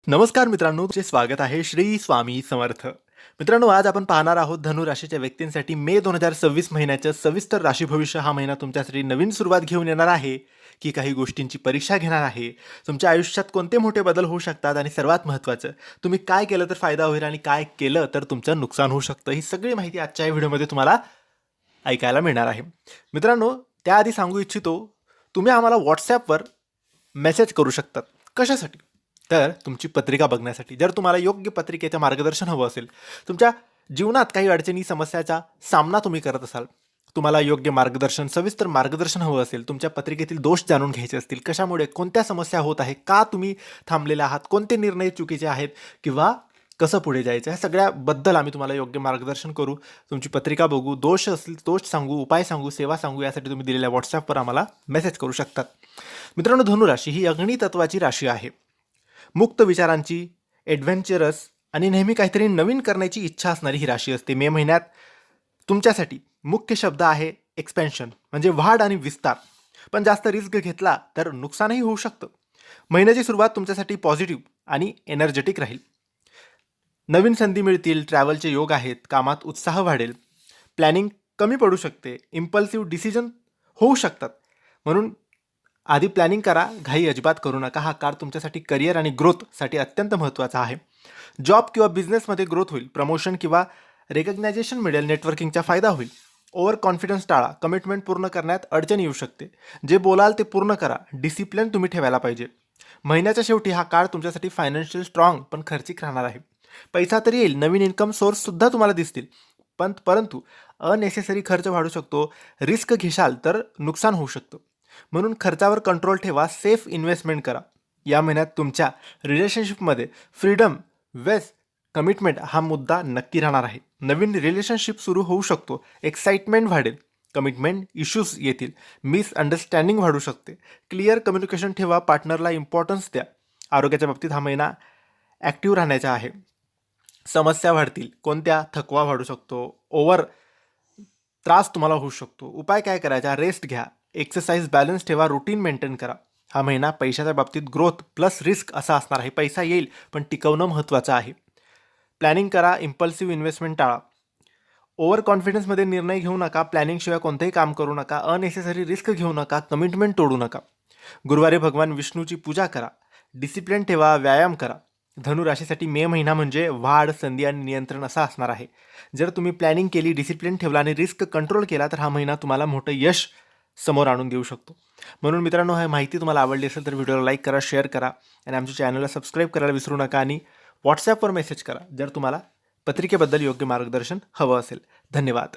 नमस्कार मित्रांनो, तुमचे स्वागत आहे श्री स्वामी समर्थ. मित्रांनो, आज आपण पाहणार आहोत धनु राशीच्या व्यक्तींसाठी मे 2026 महिन्याचं सविस्तर राशी भविष्य. हा महिना तुमच्यासाठी नवीन सुरुवात घेऊन येणार आहे की काही गोष्टींची परीक्षा घेणार आहे. तुमच्या आयुष्यात कोणते मोठे बदल होऊ शकतात आणि सर्वात महत्त्वाचं, तुम्ही काय केलं तर फायदा होईल आणि काय केलं तर तुमचं नुकसान होऊ शकतं, ही सगळी माहिती आजच्या या व्हिडिओमध्ये तुम्हाला ऐकायला मिळणार आहे. मित्रांनो, त्याआधी सांगू इच्छितो, तुम्ही आम्हाला व्हॉट्सॲपवर मेसेज करू शकतात. कशासाठी? तर तुमची पत्रिका बघण्यासाठी. जर तुम्हाला योग्य पत्रिकेचं मार्गदर्शन हवं असेल, तुमच्या जीवनात काही अडचणी समस्याचा सामना तुम्ही करत असाल, तुम्हाला योग्य मार्गदर्शन, सविस्तर मार्गदर्शन हवं असेल, तुमच्या पत्रिकेतील दोष जाणून घ्यायचे असतील, कशामुळे कोणत्या समस्या होत आहे, का तुम्ही थांबलेले आहात, कोणते निर्णय चुकीचे आहेत किंवा कसं पुढे जायचं, ह्या सगळ्याबद्दल आम्ही तुम्हाला योग्य मार्गदर्शन करू. तुमची पत्रिका बघू, दोष असतील दोष सांगू, उपाय सांगू, सेवा सांगू. यासाठी तुम्ही दिलेल्या व्हॉट्सॲपवर आम्हाला मेसेज करू शकतात. मित्रांनो, धनुराशी ही अग्नी तत्वाची राशी आहे. मुक्त विचारांची, ॲडव्हेंचरस आणि नेहमी काहीतरी नवीन करण्याची इच्छा असणारी ही राशी असते. मे महिन्यात तुमच्यासाठी मुख्य शब्द आहे एक्सपेन्शन, म्हणजे वाढ आणि विस्तार. पण जास्त रिस्क घेतला तर नुकसानही होऊ शकतं. महिन्याची सुरुवात तुमच्यासाठी पॉझिटिव्ह आणि एनर्जेटिक राहील. नवीन संधी मिळतील, ट्रॅव्हलचे योग आहेत, कामात उत्साह वाढेल, प्लॅनिंग कमी पडू शकते, इम्पल्सिव्ह डिसिजन होऊ शकतात. म्हणून आधी प्लॅनिंग करा, घाई अजिबात करू नका. हा काळ तुमच्यासाठी करिअर आणि ग्रोथसाठी अत्यंत महत्त्वाचा आहे. जॉब किंवा बिझनेसमध्ये ग्रोथ होईल, प्रमोशन किंवा रेकग्नायझेशन मिळेल, नेटवर्किंगचा फायदा होईल. ओव्हर कॉन्फिडन्स टाळा, कमिटमेंट पूर्ण करण्यात अडचण येऊ शकते. जे बोलाल ते पूर्ण करा, डिसिप्लिन तुम्ही ठेवायला पाहिजे. महिन्याच्या शेवटी हा काळ तुमच्यासाठी फायनान्शियल स्ट्रॉंग पण खर्चिक राहणार आहे. पैसा तर येईल, नवीन इन्कम सोर्ससुद्धा तुम्हाला दिसतील, परंतु अनेसेसरी खर्च वाढू शकतो. रिस्क घेशाल तर नुकसान होऊ शकतं. म्हणून खर्चावर कंट्रोल ठेवा, सेफ इन्व्हेस्टमेंट करा. या महिन्यात तुमच्या रिलेशनशिपमध्ये फ्रीडम, वेस, कमिटमेंट हा मुद्दा नक्की राहणार आहे. नवीन रिलेशनशिप सुरू होऊ शकतो, एक्साइटमेंट वाढेल, कमिटमेंट इश्यूज येतील, मिसअंडरस्टँडिंग वाढू शकते. क्लिअर कम्युनिकेशन ठेवा, पार्टनरला इम्पॉर्टन्स द्या. आरोग्याच्या बाबतीत हा महिना ॲक्टिव्ह राहण्याचा आहे. समस्या वाढतील, कोणत्या? थकवा वाढू शकतो, ओव्हर त्रास तुम्हाला होऊ शकतो. उपाय काय करायचा? रेस्ट घ्या, एक्सरसाइज, बॅलन्स ठेवा, रुटीन मेंटेन करा. हा महिना पैशाच्या बाबतीत ग्रोथ प्लस रिस्क असा असणार आहे. पैसा येईल पण टिकवणं महत्त्वाचं आहे. प्लॅनिंग करा, इम्पल्सिव्ह इन्व्हेस्टमेंट टाळा. ओव्हर कॉन्फिडन्समध्ये निर्णय घेऊ नका, प्लॅनिंगशिवाय कोणतेही काम करू नका, अनेसेसरी रिस्क घेऊ नका, कमिटमेंट तोडू नका. गुरुवारी भगवान विष्णूची पूजा करा, डिसिप्लिन ठेवा, व्यायाम करा. धनुराशीसाठी मे महिना म्हणजे वाढ, संधी आणि नियंत्रण असा असणार आहे. जर तुम्ही प्लॅनिंग केली, डिसिप्लिन ठेवला आणि रिस्क कंट्रोल केला तर हा महिना तुम्हाला मोठं यश समोर आणून देऊ शकतो. म्हणून मित्रांनो, ही माहिती तुम्हाला आवडली असेल तर व्हिडिओला लाईक करा, शेअर करा आणि आमच्या चॅनलला सबस्क्राईब करायला विसरू नका. आणि व्हॉट्सॲपवर मेसेज करा जर तुम्हाला पत्रिकेबद्दल योग्य मार्गदर्शन हवं असेल. धन्यवाद.